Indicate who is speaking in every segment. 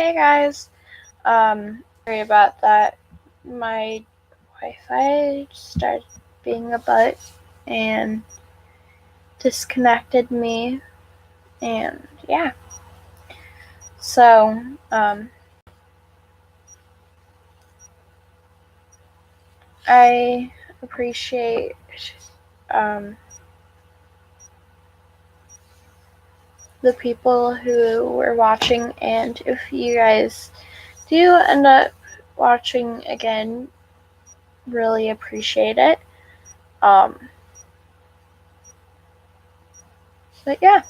Speaker 1: Hey guys, sorry about that. My Wi-Fi started being a butt and disconnected me, and yeah. So, I appreciate um, the people who were watching, and if you guys do end up watching again, really appreciate it. But yeah.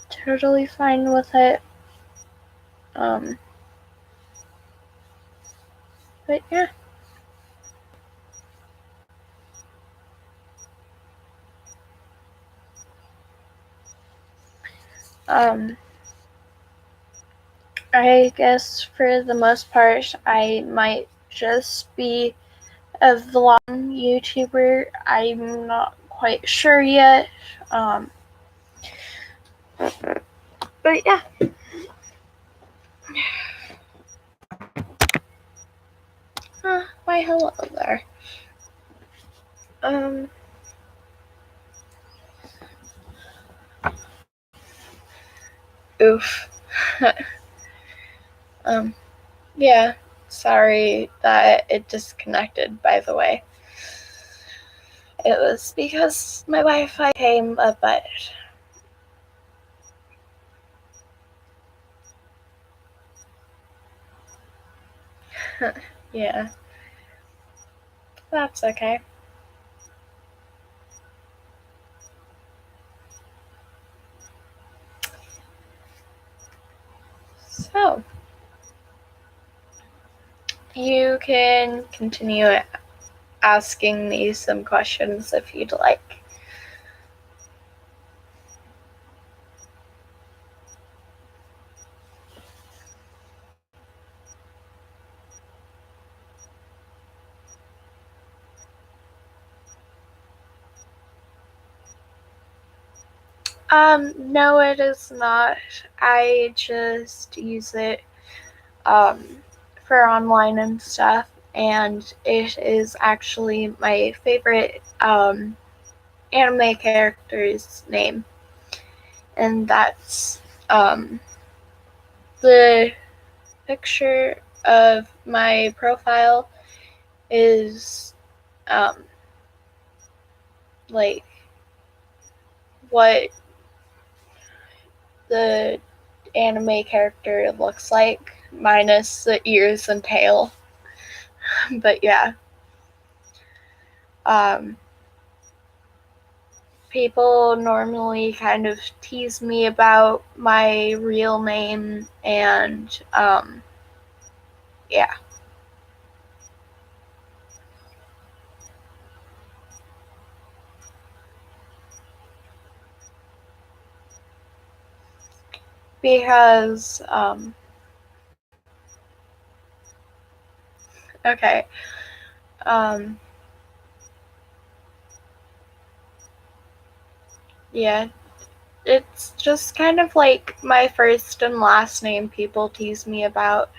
Speaker 1: Totally fine with it. But yeah. I guess for the most part, I might just be a vlog YouTuber. I'm not quite sure yet. But yeah. Why hello there. Oof. Yeah. Sorry that it disconnected, by the way. It was because my Wi-Fi came a butt. Yeah. That's okay. So, you can continue asking me some questions if you'd like. No, it is not. I just use it for online and stuff, and it is actually my favorite anime character's name, and that's the picture of my profile is like what the anime character looks like, minus the ears and tail. But yeah. People normally kind of tease me about my real name, and yeah. Because, okay. Yeah, it's just kind of like my first and last name people tease me about.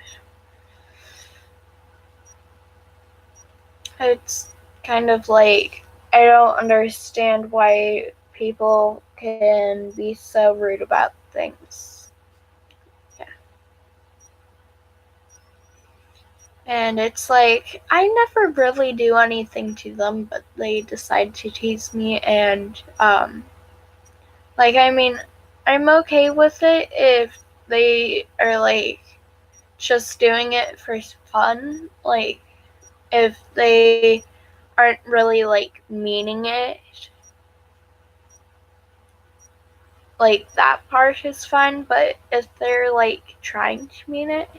Speaker 1: It's kind of like, I don't understand why people can be so rude about things. Yeah. And it's like, I never really do anything to them, but they decide to tease me, and, like, I mean, I'm okay with it if they are, like, just doing it for fun. Like, if they aren't really, like, meaning it, like, that part is fine, but if they're, like, trying to mean it.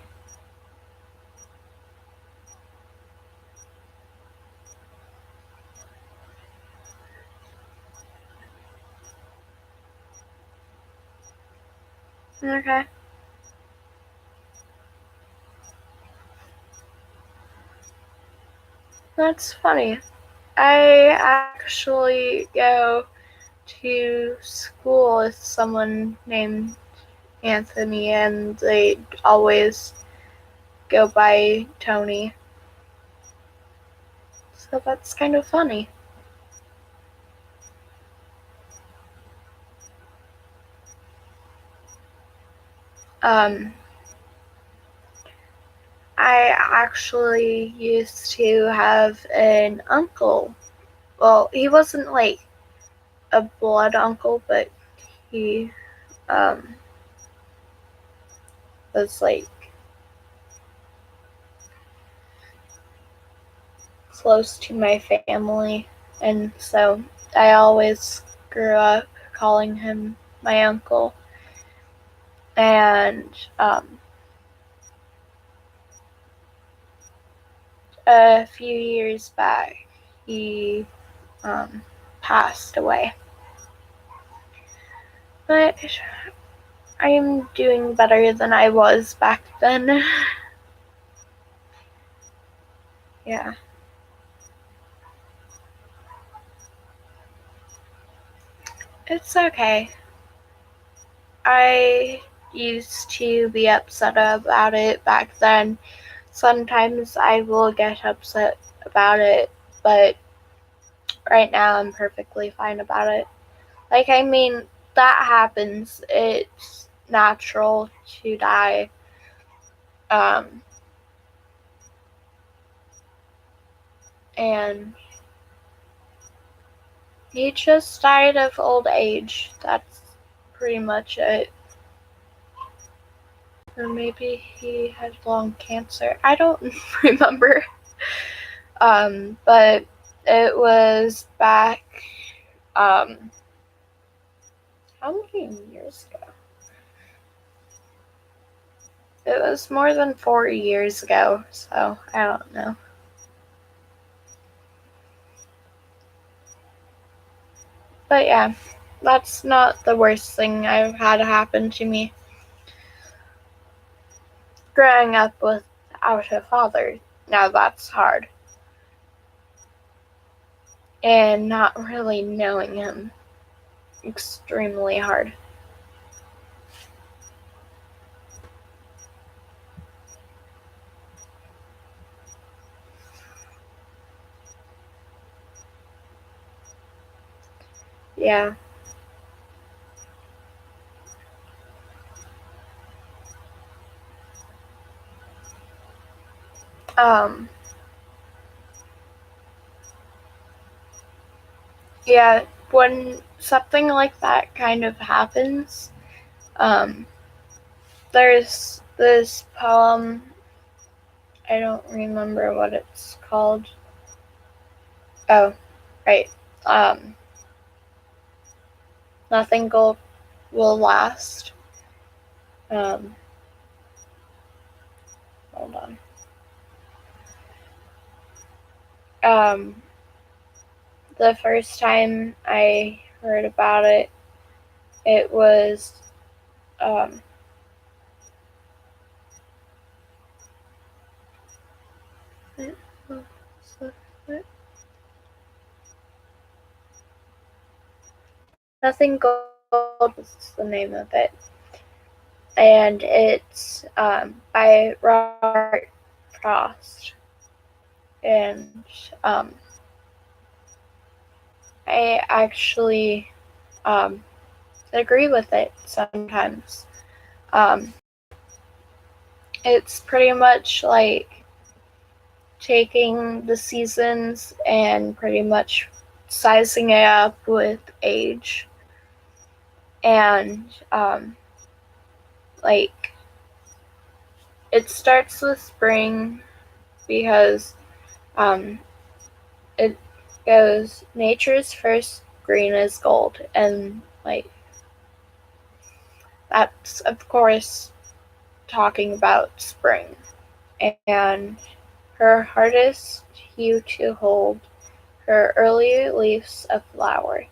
Speaker 1: Okay. That's funny. I actually go to school with someone named Anthony, and they always go by Tony. So that's kind of funny. I actually used to have an uncle. Well, he wasn't like a blood uncle, but he was like close to my family, and so I always grew up calling him my uncle. And a few years back, he passed away. But I am doing better than I was back then. Yeah. It's okay. I used to be upset about it back then. Sometimes I will get upset about it, but right now I'm perfectly fine about it. Like, I mean, that happens. It's natural to die. And he just died of old age. That's pretty much it. Or maybe he had lung cancer. I don't remember. But it was back, how many years ago? It was more than 4 years ago, so I don't know. But yeah, that's not the worst thing I've had happen to me. Growing up without a father, now that's hard. And not really knowing him, extremely hard. Yeah. Um, yeah, when something like that kind of happens, there's this poem, I don't remember what it's called. Oh, right. Um, Nothing gold will last. Um, Hold on. Um, the first time I heard about it, it was um, Nothing Gold is the name of it, and it's by Robert Frost, and I actually agree with it sometimes. Um, it's pretty much like taking the seasons and pretty much sizing it up with age. And like, it starts with spring because it goes nature's first green is gold, and like that's of course talking about spring. And her hardest hue to hold, her early leaves a flower,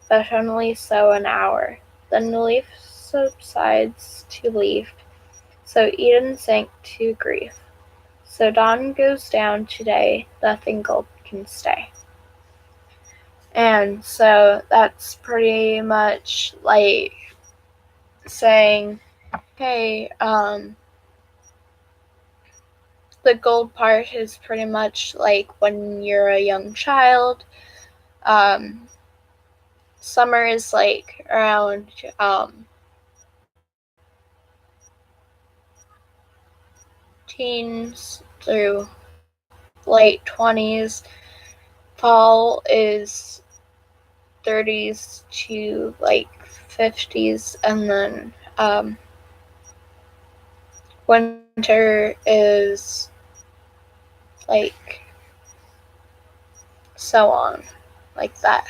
Speaker 1: but only so an hour. Then the leaf subsides to leaf, so Eden sank to grief. So dawn goes down today, nothing gold can stay. And so that's pretty much like saying, hey, the gold part is pretty much like when you're a young child. Um, summer is like around teens through late 20s. Fall is 30s to like 50s, and then winter is like so on, like that.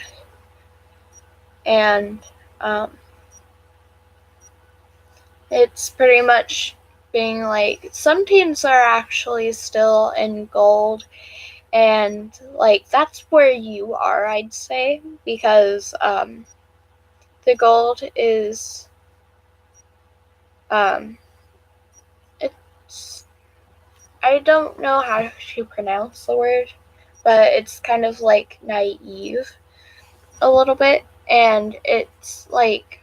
Speaker 1: And um, it's pretty much being like some teams are actually still in gold, and like that's where you are, I'd say, because the gold is it's I don't know how to pronounce the word, but it's kind of like naive a little bit, and it's like